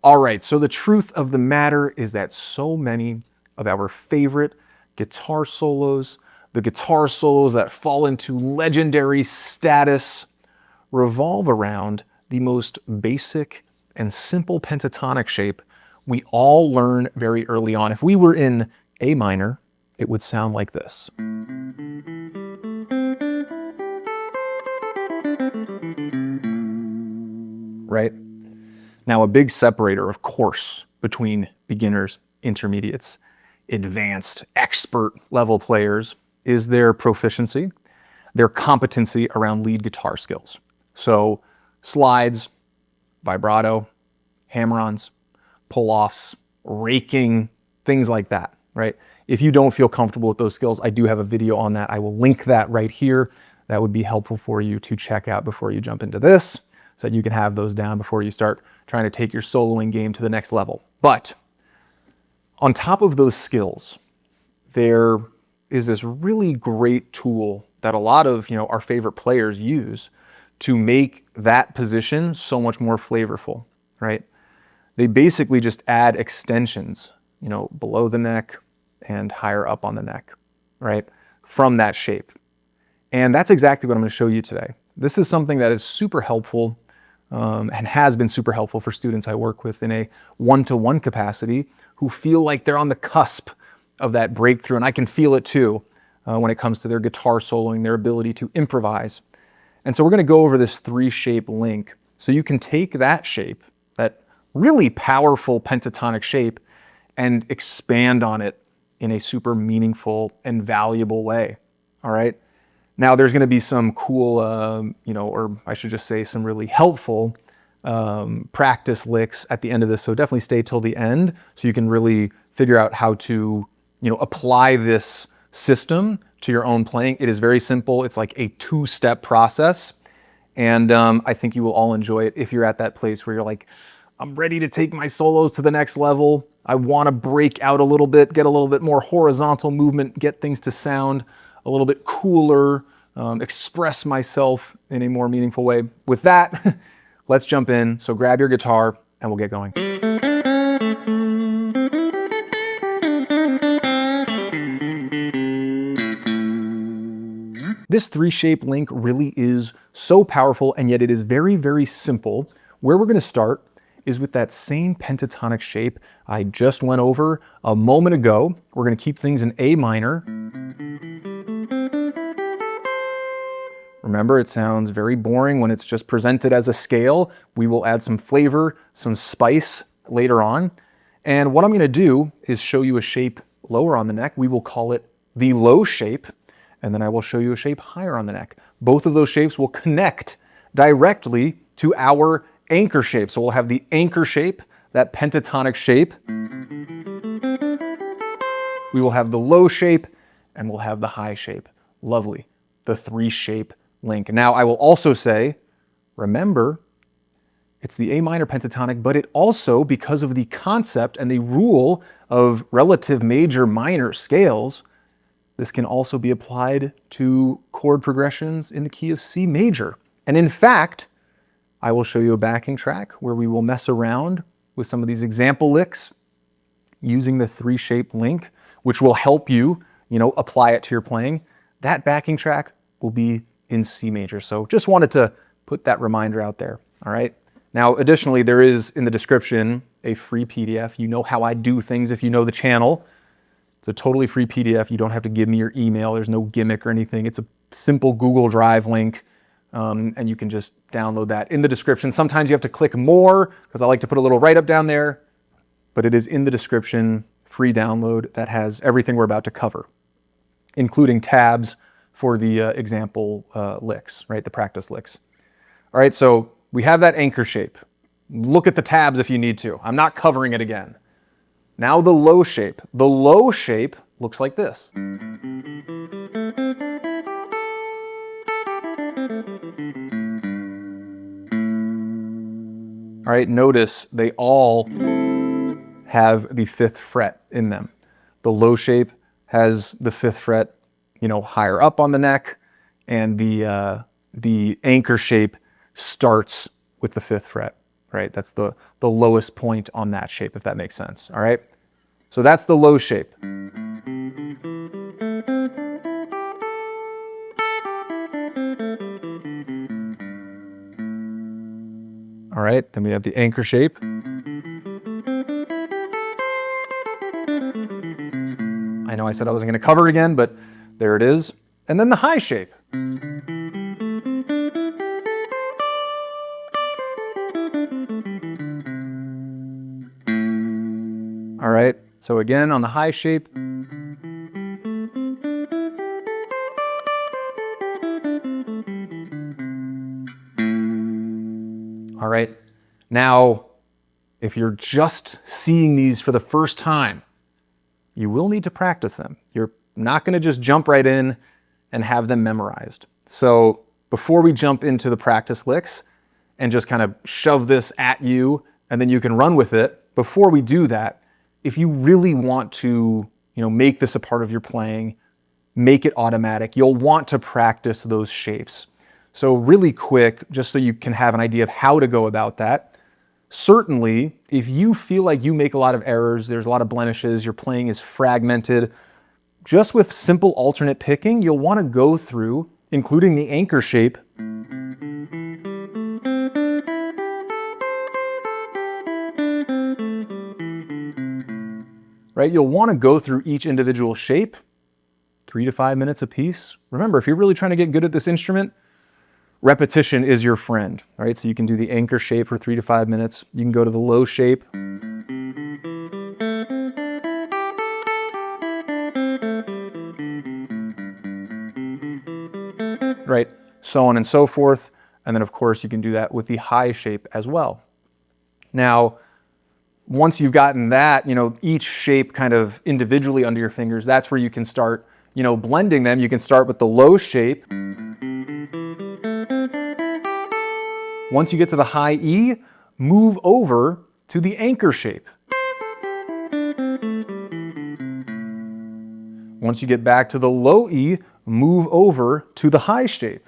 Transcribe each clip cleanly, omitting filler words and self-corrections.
All right, so the truth of the matter is that so many of our favorite guitar solos, the guitar solos that fall into legendary status, revolve around the most basic and simple pentatonic shape we all learn very early on. If we were in A minor, it would sound like this. Right? Now, a big separator, of course, between beginners, intermediates, advanced, expert level players is their proficiency, their competency around lead guitar skills. So slides, vibrato, hammer-ons, pull-offs, raking, things like that, right? If you don't feel comfortable with those skills, I do have a video on that. I will link that right here. That would be helpful for you to check out before you jump into this, so that you can have those down before you start trying to take your soloing game to the next level. But on top of those skills, there is this really great tool that a lot of our favorite players use to make that position so much more flavorful, right? They basically just add extensions, below the neck and higher up on the neck, right? From that shape. And that's exactly what I'm going to show you today. This is something that is super helpful and has been super helpful for students I work with in a one-to-one capacity who feel like they're on the cusp of that breakthrough. And I can feel it too when it comes to their guitar soloing, their ability to improvise. And so we're going to go over this 3-shape link so you can take that shape, that really powerful pentatonic shape, and expand on it in a super meaningful and valuable way. All right. Now there's going to be some cool, or I should just say some really helpful practice licks at the end of this. So definitely stay till the end so you can really figure out how to, apply this system to your own playing. It is very simple. It's like a 2-step process. And I think you will all enjoy it if you're at that place where you're like, I'm ready to take my solos to the next level. I want to break out a little bit, get a little bit more horizontal movement, get things to sound a little bit cooler, express myself in a more meaningful way. With that, let's jump in. So grab your guitar and we'll get going. This 3-shape link really is so powerful, and yet it is very, very simple. Where we're going to start is with that same pentatonic shape I just went over a moment ago. We're going to keep things in A minor. Remember, it sounds very boring when it's just presented as a scale. We will add some flavor, some spice later on. And what I'm going to do is show you a shape lower on the neck. We will call it the low shape. And then I will show you a shape higher on the neck. Both of those shapes will connect directly to our anchor shape. So we'll have the anchor shape, that pentatonic shape. We will have the low shape, and we'll have the high shape. Lovely. The 3-shape link. Now I will also say, remember, it's the A minor pentatonic, but it also, because of the concept and the rule of relative major minor scales, this can also be applied to chord progressions in the key of C major. And in fact, I will show you a backing track where we will mess around with some of these example licks using the 3-shape link, which will help you, apply it to your playing. That backing track will be in C major. So just wanted to put that reminder out there. All right. Now, additionally, there is in the description a free PDF. You know how I do things if you know the channel. It's a totally free PDF. You don't have to give me your email. There's no gimmick or anything. It's a simple Google Drive link, and you can just download that in the description. Sometimes you have to click more because I like to put a little write-up down there, but it is in the description, free download that has everything we're about to cover, including tabs for the example licks, right? The practice licks. All right, so we have that anchor shape. Look at the tabs if you need to. I'm not covering it again. Now the low shape. The low shape looks like this. All right, notice they all have the 5th fret in them. The low shape has the 5th fret, higher up on the neck, and the anchor shape starts with the 5th fret, right? That's the lowest point on that shape, if that makes sense, all right? So that's the low shape. All right, then we have the anchor shape. I know I said I wasn't going to cover it again, but there it is. And then the high shape. All right, so again on the high shape. All right, now if you're just seeing these for the first time, you will need to practice them. You're not going to just jump right in and have them memorized. So before we jump into the practice licks and just kind of shove this at you and then you can run with it, before we do that, if you really want to, make this a part of your playing, make it automatic, you'll want to practice those shapes. So really quick, just so you can have an idea of how to go about that, certainly, if you feel like you make a lot of errors, there's a lot of blemishes, your playing is fragmented, just with simple alternate picking, you'll want to go through, including the anchor shape, right? You'll want to go through each individual shape, 3 to 5 minutes a piece. Remember, if you're really trying to get good at this instrument, repetition is your friend, right? So you can do the anchor shape for 3 to 5 minutes. You can go to the low shape. Right, so on and so forth. And then of course you can do that with the high shape as well. Now, once you've gotten that, each shape kind of individually under your fingers, that's where you can start, blending them. You can start with the low shape. Once you get to the high E, move over to the anchor shape. Once you get back to the low E, move over to the high shape.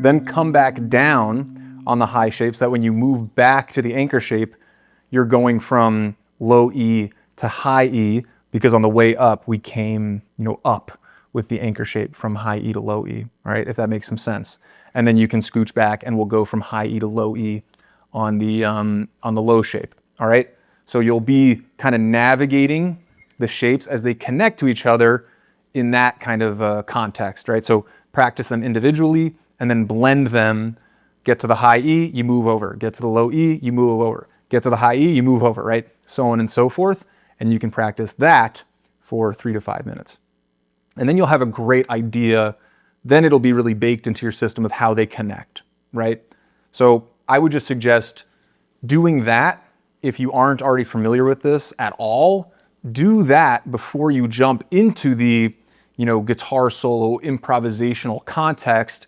Then come back down on the high shape so that when you move back to the anchor shape, you're going from low E to high E, because on the way up, we came, up with the anchor shape from high E to low E, all right, if that makes some sense. And then you can scooch back and we'll go from high E to low E on the low shape, all right? So you'll be kind of navigating the shapes as they connect to each other in that kind of context, right? So practice them individually and then blend them. Get to the high E, you move over. Get to the low E, you move over. Get to the high E, you move over, right? So on and so forth. And you can practice that for 3 to 5 minutes. And then you'll have a great idea. Then it'll be really baked into your system of how they connect, right? So I would just suggest doing that. If you aren't already familiar with this at all, do that before you jump into the, guitar solo improvisational context,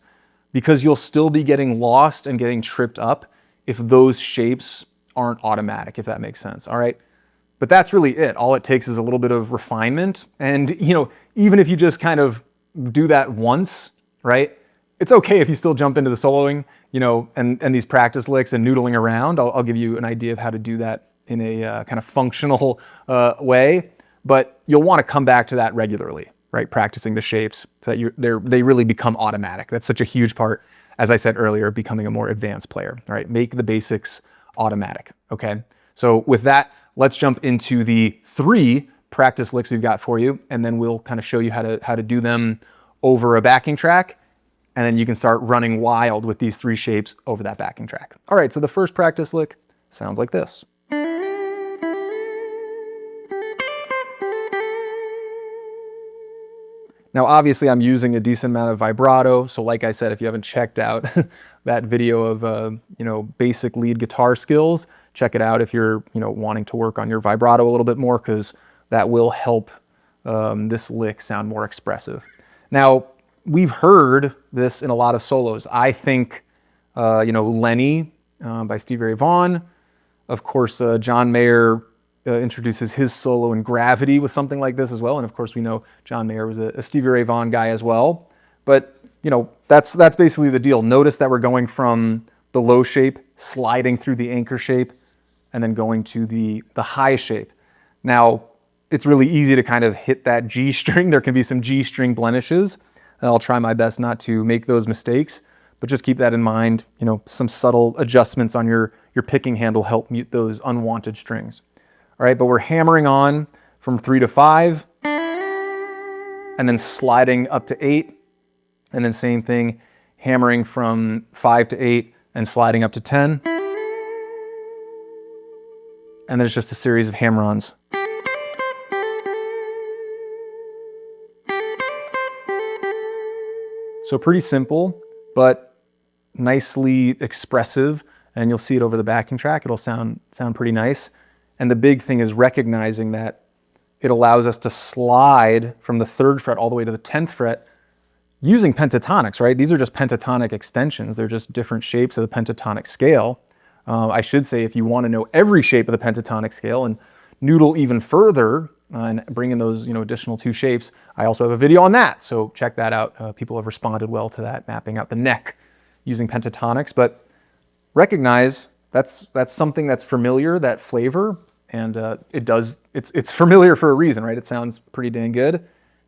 because you'll still be getting lost and getting tripped up if those shapes aren't automatic, if that makes sense, all right? But that's really it. All it takes is a little bit of refinement. And, even if you just kind of do that once, right? It's okay if you still jump into the soloing, and these practice licks and noodling around. I'll give you an idea of how to do that in a kind of functional way. But you'll want to come back to that regularly, right? Practicing the shapes so that they really become automatic. That's such a huge part, as I said earlier, becoming a more advanced player, right? Make the basics automatic, okay? So with that, let's jump into the 3 practice licks we've got for you, and then we'll kind of show you how to do them over a backing track, and then you can start running wild with these 3 shapes over that backing track. All right, so the first practice lick sounds like this. Now, obviously, I'm using a decent amount of vibrato, so like I said, if you haven't checked out that video of basic lead guitar skills, check it out if you're wanting to work on your vibrato a little bit more, because that will help this lick sound more expressive. Now, we've heard this in a lot of solos. I think, Lenny by Stevie Ray Vaughan. Of course, John Mayer introduces his solo in Gravity with something like this as well. And of course, we know John Mayer was a Stevie Ray Vaughan guy as well. But that's basically the deal. Notice that we're going from the low shape, sliding through the anchor shape, and then going to the high shape. Now, it's really easy to kind of hit that G string. There can be some G string blemishes, and I'll try my best not to make those mistakes, but just keep that in mind. Some subtle adjustments on your picking handle help mute those unwanted strings. All right, but we're hammering on from 3 to 5, and then sliding up to 8, and then same thing, hammering from 5 to 8 and sliding up to 10. And then it's just a series of hammer-ons. So pretty simple, but nicely expressive, and you'll see it over the backing track. It'll sound pretty nice. And the big thing is recognizing that it allows us to slide from the 3rd fret all the way to the 10th fret using pentatonics, right? These are just pentatonic extensions. They're just different shapes of the pentatonic scale. I should say, if you want to know every shape of the pentatonic scale and noodle even further and bring in those additional 2 shapes, I also have a video on that. So check that out. People have responded well to that, mapping out the neck using pentatonics. But recognize that's something that's familiar, that flavor, and it's familiar for a reason, right? It sounds pretty dang good,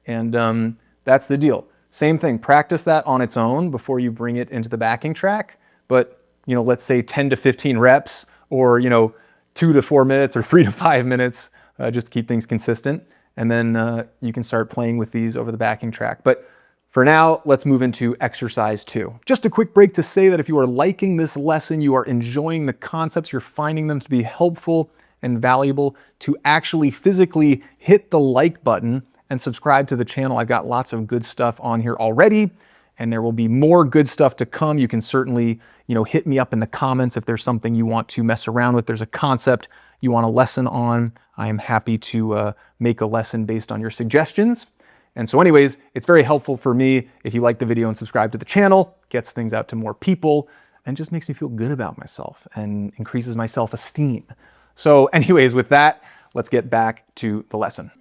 and that's the deal. Same thing, practice that on its own before you bring it into the backing track. But let's say 10 to 15 reps, or 2 to 4 minutes, or 3 to 5 minutes, just to keep things consistent. And then you can start playing with these over the backing track. But for now, let's move into exercise 2. Just a quick break to say that if you are liking this lesson, you are enjoying the concepts, you're finding them to be helpful and valuable, to actually physically hit the like button and subscribe to the channel. I've got lots of good stuff on here already, and there will be more good stuff to come. You can certainly, hit me up in the comments if there's something you want to mess around with. There's a concept you want a lesson on. I am happy to make a lesson based on your suggestions. And so anyways, it's very helpful for me if you like the video and subscribe to the channel, gets things out to more people, and just makes me feel good about myself and increases my self-esteem. So anyways, with that, let's get back to the lesson.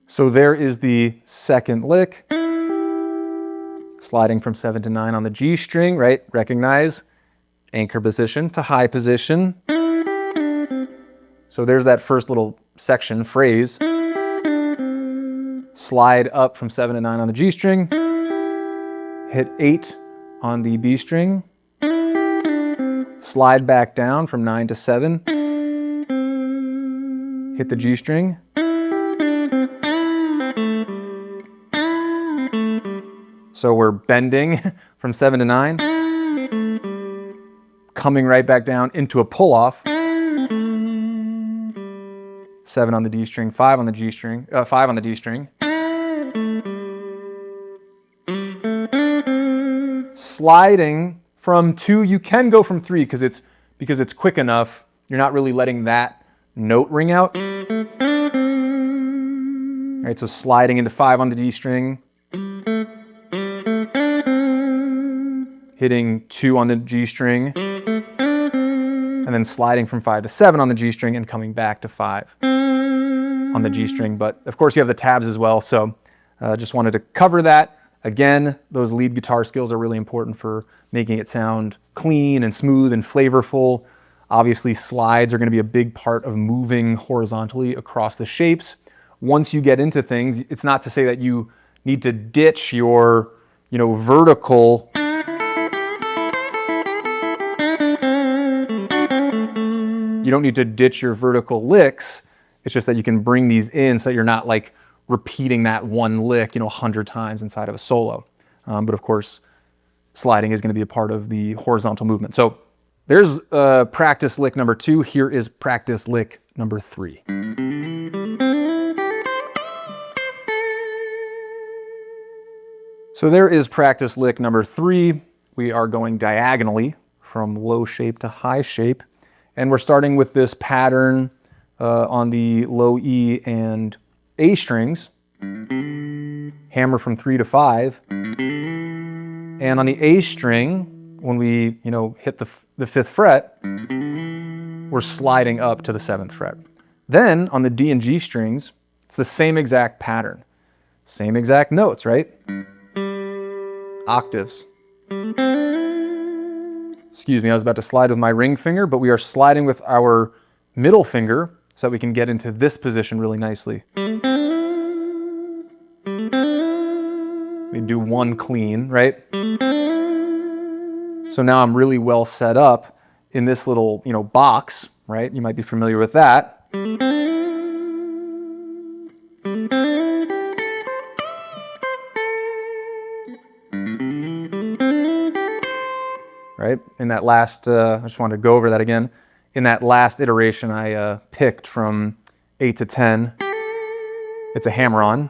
So there is the 2nd lick, sliding from 7 to 9 on the G string, right? Recognize anchor position to high position. So there's that first little section, phrase. Slide up from 7 to 9 on the G string, hit 8 on the B string, slide back down from 9 to 7, hit the G string, so we're bending from 7 to 9, coming right back down into a pull-off, 7 on the D string, 5 on the G string, 5 on the D string, sliding from 2. You can go from 3 because it's quick enough. You're not really letting that note ring out. All right, so sliding into 5 on the D string, hitting 2 on the G string, and then sliding from 5 to 7 on the G string and coming back to 5 on the G string. But of course you have the tabs as well, so just wanted to cover that. Again, those lead guitar skills are really important for making it sound clean and smooth and flavorful. Obviously, slides are going to be a big part of moving horizontally across the shapes. Once you get into things, it's not to say that you need to ditch your, vertical you don't need to ditch your vertical licks. It's just that you can bring these in so you're not like repeating that one lick, 100 times inside of a solo. But of course, sliding is going to be a part of the horizontal movement. So there's practice lick number 2. Here is practice lick number 3. So there is practice lick number 3. We are going diagonally from low shape to high shape. And we're starting with this pattern on the low E and A strings, hammer from 3 to 5. And on the A string, when we hit the 5th fret, we're sliding up to the 7th fret. Then on the D and G strings, it's the same exact pattern. Same exact notes, right? Octaves. Excuse me, I was about to slide with my ring finger, but we are sliding with our middle finger so that we can get into this position really nicely. We do one clean, right? So now I'm really well set up in this little, box, right? You might be familiar with that. Right? In that last, I just wanted to go over that again. In that last iteration, I picked from 8 to 10. It's a hammer-on.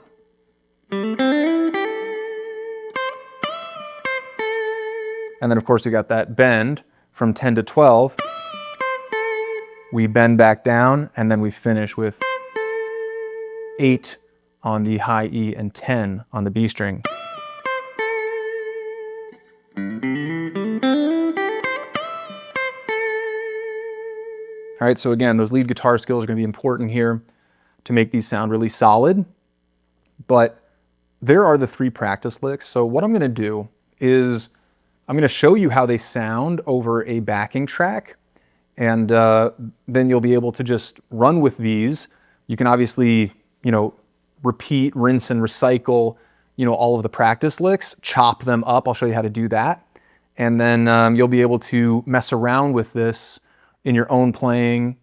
And then, of course, we got that bend from 10 to 12. We bend back down, and then we finish with 8 on the high E and 10 on the B string. All right, so again, those lead guitar skills are going to be important here to make these sound really solid. But there are the 3 practice licks. So what I'm going to do is I'm going to show you how they sound over a backing track, and then you'll be able to just run with these. You can obviously, repeat, rinse, and recycle, all of the practice licks, chop them up. I'll show you how to do that. And then you'll be able to mess around with this in your own playing,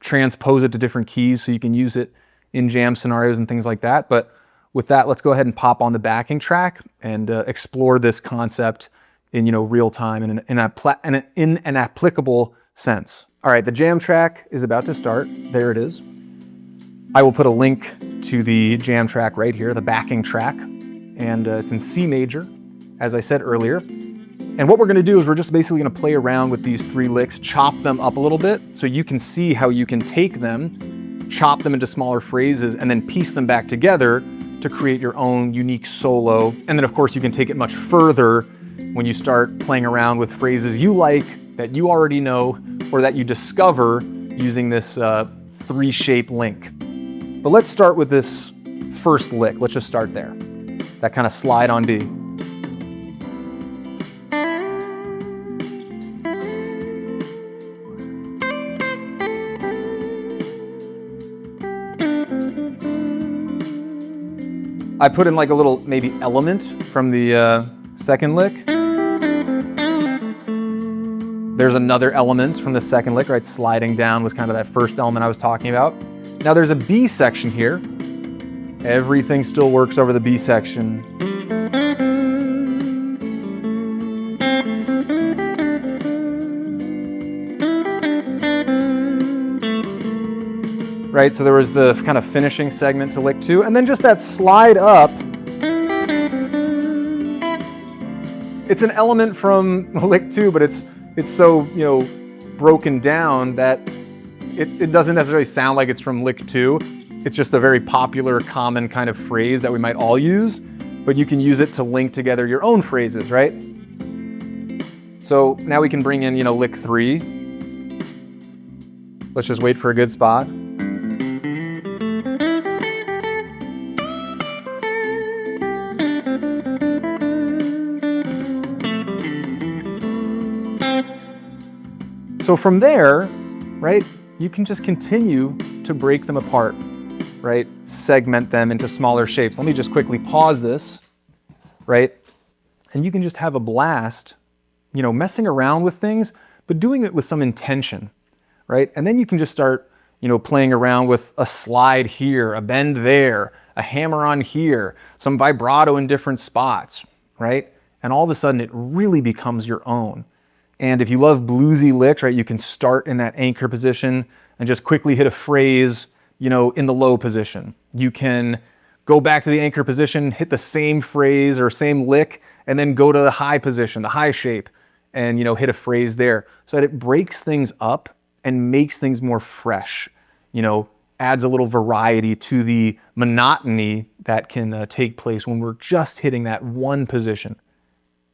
transpose it to different keys so you can use it in jam scenarios and things like that. But with that, let's go ahead and pop on the backing track and explore this concept in real time in an applicable sense. All right, the jam track is about to start. There it is. I will put a link to the jam track right here, the backing track, and it's in C major, as I said earlier. And what we're going to do is we're just basically going to play around with these 3 licks, chop them up a little bit so you can see how you can take them, chop them into smaller phrases, and then piece them back together to create your own unique solo. And then, of course, you can take it much further when you start playing around with phrases you like, that you already know, or that you discover using this 3-shape link. But let's start with this first lick. Let's just start there. That kind of slide on D. I put in like a little maybe element from the second lick. There's another element from the second lick, right? Sliding down was kind of that first element I was talking about. Now there's a B section here. Everything still works over the B section. Right, so there was the kind of finishing segment to lick 2, and then just that slide up. It's an element from lick 2, but it's so, broken down that it doesn't necessarily sound like it's from lick 2. It's just a very popular, common kind of phrase that we might all use, but you can use it to link together your own phrases, right? So now we can bring in, lick 3. Let's just wait for a good spot. So from there, right, you can just continue to break them apart, right? Segment them into smaller shapes. Let me just quickly pause this, right? And you can just have a blast, messing around with things, but doing it with some intention, right? And then you can just start, playing around with a slide here, a bend there, a hammer on here, some vibrato in different spots, right? And all of a sudden it really becomes your own. And if you love bluesy licks, right, you can start in that anchor position and just quickly hit a phrase, in the low position. You can go back to the anchor position, hit the same phrase or same lick, and then go to the high position, the high shape, and, hit a phrase there so that it breaks things up and makes things more fresh, adds a little variety to the monotony that can take place when we're just hitting that one position.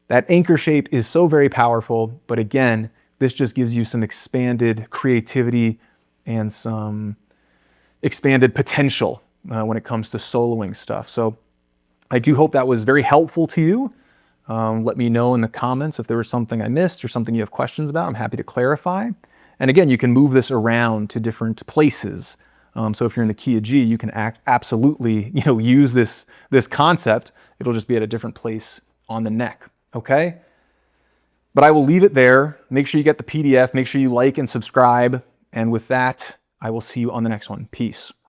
That anchor shape is so very powerful, but again, this just gives you some expanded creativity and some expanded potential when it comes to soloing stuff. So I do hope that was very helpful to you. Let me know in the comments if there was something I missed or something you have questions about. I'm happy to clarify. And again, you can move this around to different places. So if you're in the key of G, you can absolutely use this concept. It'll just be at a different place on the neck, okay? But I will leave it there. Make sure you get the PDF. Make sure you like and subscribe. And with that, I will see you on the next one. Peace.